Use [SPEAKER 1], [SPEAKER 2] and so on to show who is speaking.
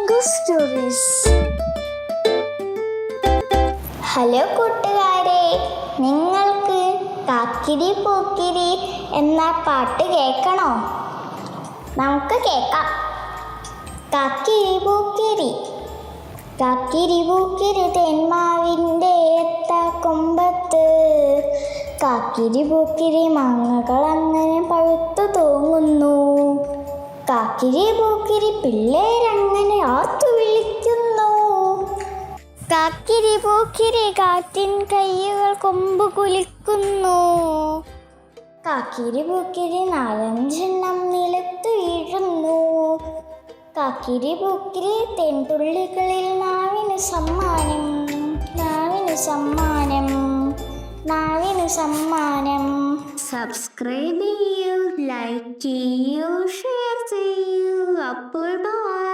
[SPEAKER 1] Chinku stories. Hello കൂട്ടുകാരെ, നിങ്ങൾക്ക് കാക്കിരി പൂക്കിരി എന്ന പാട്ട് കേൾക്കണോ? നമുക്ക് കേൾക്കാം. കാക്കിരി പൂക്കിരി കാക്കിരി പൂക്കിരി തേന്മാവിൻ്റെ കൊമ്പത്ത് കാക്കിരി പൂക്കിരി മാങ്ങകൾ അങ്ങനെ പഴുത്തു തൂങ്ങുന്നു. കാക്കിരി പൂക്കിരി പിള്ളേരങ്ങനെ ആർത്തു വിളിക്കുന്നു. കാക്കിരി പൂക്കിരി കാറ്റിൻ കൈകൾ കൊമ്പ് കുലിക്കുന്നു. കാക്കിരി പൂക്കിരി നാലഞ്ചെണ്ണം നിലത്ത് വീഴുന്നു. കാക്കിരി പൂക്കിരി തേൻതുള്ളികളിൽ നാവിന് സമ്മാനം, നാവിന് സമ്മാനം, നാവിന് സമ്മാനം. സബ്സ്ക്രൈബ് ചെയ്യൂ, ലൈക്ക് ചെയ്യൂ, ഷെയർ ചെയ്യൂ. അപ്പോൾ ബൈ.